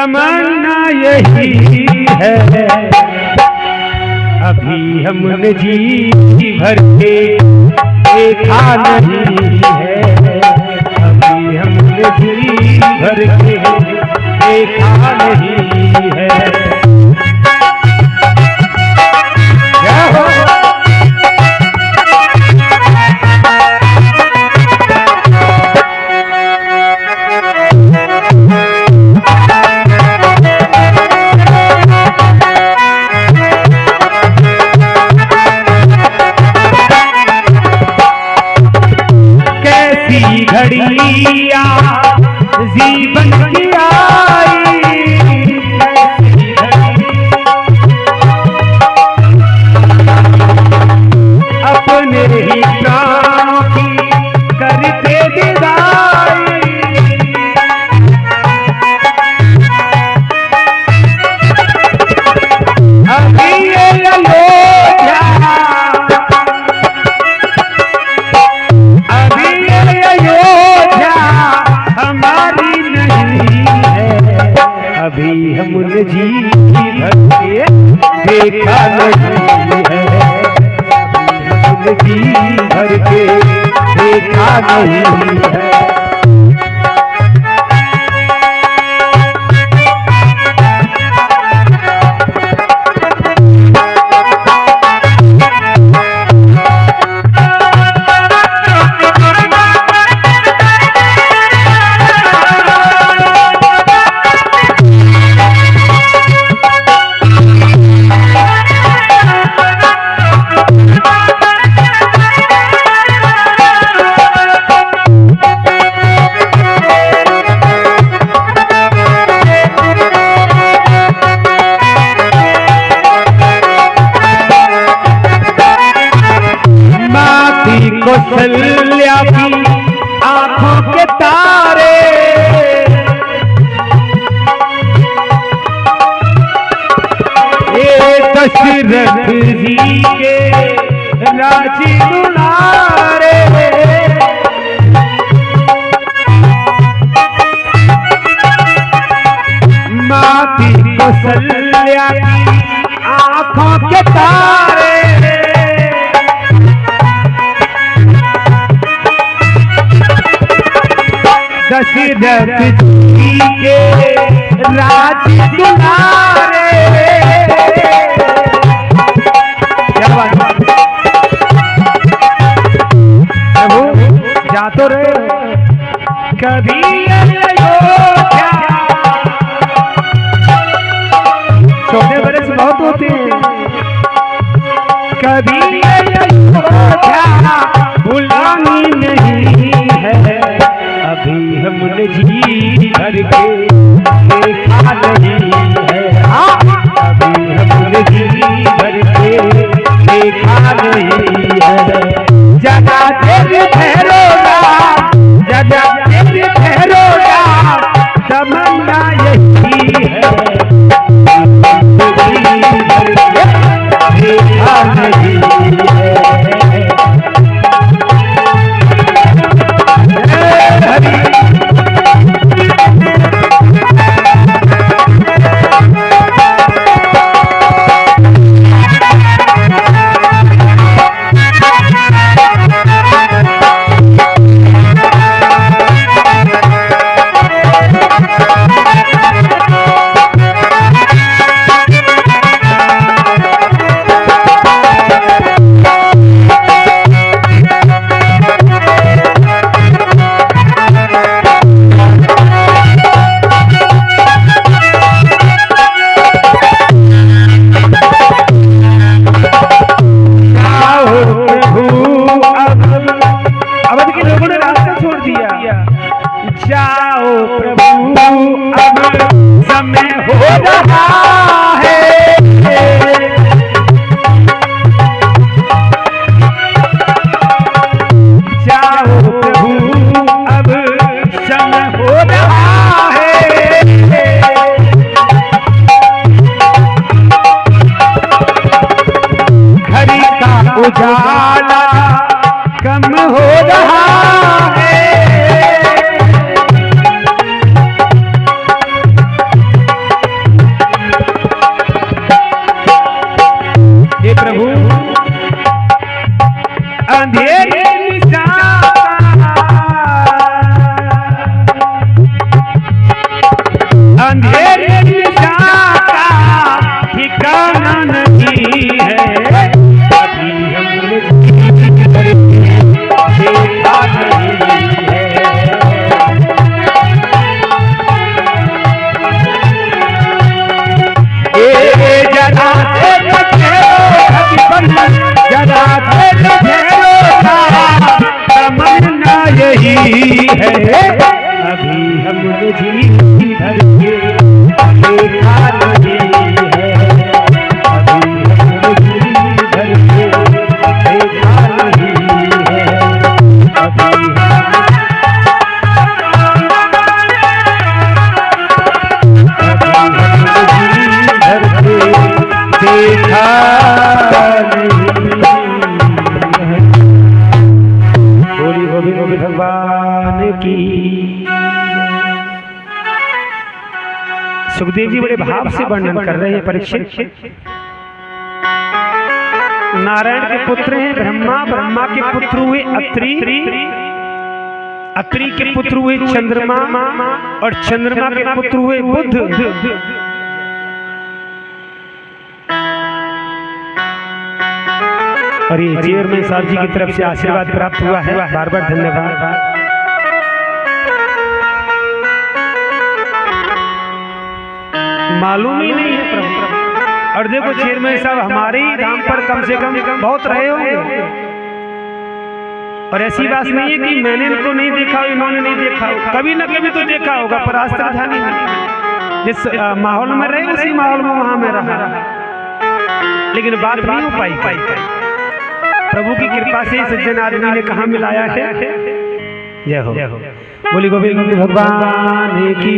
तमन्ना यही है, अभी हमने जी भर के देखा नहीं है, अभी हमने जी भर के देखा नहीं है। घड़िया जीवन की आई, अपने ही प्राणों की करते विदाई, अभी ये अयोध्या, अभी ये अयोध्या हमारी नहीं है, अभी हमने जी भर के देखा नहीं है, अभी हमने जी भर के देखा नहीं है। कौशल्या की आंखों के तारे, ये दशरथ जी के राजी दुलारे, माती कौशल्या की आंखों के तारे, दशरथ जी के राज दुलारे। क्या बात प्रभु, जा तो रहे कभी अयोध्या, 14 बरस बहुत होते हैं, कभी अयोध्या भुलानी नहीं है, अभी हमने जी भर के देखा नहीं है, हाँ अभी हमने जी भर के देखा नहीं है। जगा तेरे ठहरोगा, जगा तेरे ठहरोगा, तमन्ना यही है, जी भर के देखा नहीं है। जाओ प्रभु अब समय हो रहा है, जाओ प्रभु अब समय हो रहा है, घड़ी का उजाला कम हो रहा है, है, अभी हमने जी भर के देखा नहीं है, अभी हमने जी भर के देखा नहीं है, अभी देखा नहीं है। बोली गोविंद भगवान की। सुखदेव जी बड़े भाव से वर्णन कर रहे हैं परीक्षित। नारायण के पुत्र हैं ब्रह्मा, ब्रह्मा के पुत्र हुए अत्रि, अत्रि के पुत्र हुए चंद्रमा, और चंद्रमा के पुत्र हुए बुध। और ये चेयरमैन साहब जी की तरफ से आशीर्वाद प्राप्त हुआ है, बार बार धन्यवाद। मालूम ही नहीं है प्रभु। और देखो चेयरमैन साहब हमारे ही धाम पर कम से कम बहुत रहे होंगे, और ऐसी बात नहीं है कि मैंने इनको नहीं देखा, इन्होंने नहीं देखा, कभी न कभी तो देखा होगा, पर आज तक ध्यान नहीं। जिस माहौल में रहे उसी माहौल में वहां में रहा, लेकिन बात नहीं हो पाई। प्रभु की कृपा से सज्जन आदमी ने कहा मिलाया है। जय हो। बोली गोविंद भगवान की।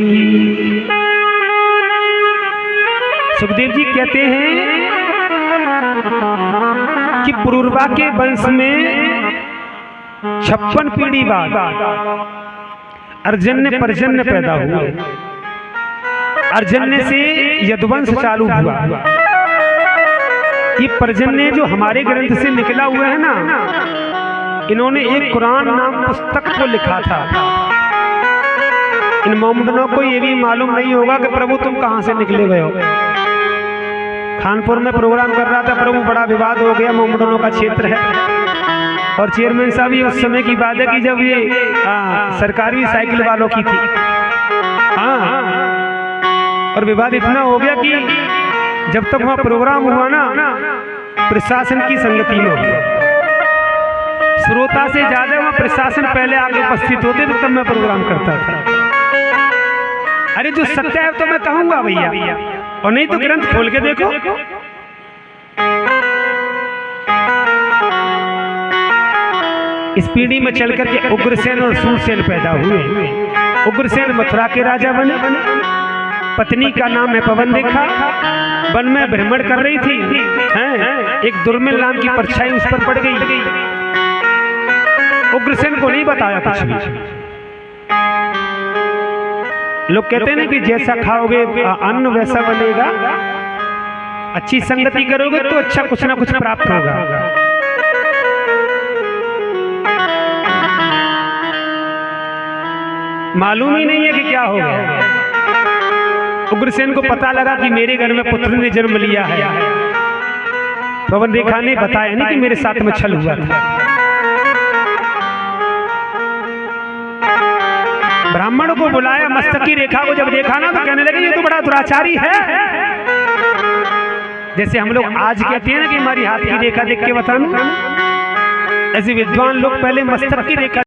सुखदेव जी कहते हैं कि पुरुरवा के वंश में 56 पीढ़ी बाद अर्जन्य पर्जन्य पैदा हुए। अर्जन्य से यदुवंश चालू हुआ। ये पर्जन्य जो हमारे ग्रंथ से निकला हुआ है ना, इन्होंने एक कुरान नाम पुस्तक को लिखा था। इन मोमडनों को ये भी मालूम नहीं होगा कि प्रभु तुम कहां से निकले गए हो। खानपुर में प्रोग्राम कर रहा था प्रभु, बड़ा विवाद हो गया, मोमडनों का क्षेत्र है। और चेयरमैन साहब ये उस समय की बात है कि जब ये सरकारी साइकिल वालों की थी। हाँ, और विवाद इतना हो गया कि जब तक वहां प्रोग्राम हुआ ना, प्रशासन की संगति में हुआ। श्रोता से ज्यादा वहां प्रशासन पहले आगे उपस्थित होते तो तब मैं प्रोग्राम करता था। अरे जो सत्य है तो मैं कहूंगा भैया, और नहीं तो ग्रंथ खोल के देखो। इस पीढ़ी में चलकर के उग्रसेन और सूरसेन पैदा हुए। उग्रसेन मथुरा के राजा बने। पत्नी का नाम है पवन रेखा। वन में भ्रमण कर रही थी, एक दुर्मिल नाम की परछाई उस पर पड़ गई। उग्रसेन को नहीं बताया कुछ भी। लोग कहते हैं ना कि जैसा खाओगे अन्न वैसा बनेगा। अच्छी संगति करोगे तो अच्छा कुछ ना कुछ प्राप्त होगा। मालूम ही नहीं है कि क्या हो गया। उग्रसेन को पता लगा कि मेरे घर में पुत्र ने जन्म लिया है। पवन रेखा ने बताया नहीं कि मेरे साथ में छल हुआ था। ब्राह्मण को बुलाया, मस्तक की रेखा को जब देखा ना तो कहने लगे ये तो बड़ा दुराचारी है। जैसे हम लोग आज कहते हैं ना कि हमारी हाथ की रेखा देख के बताना, ऐसे विद्वान लोग पहले मस्तक की रेखा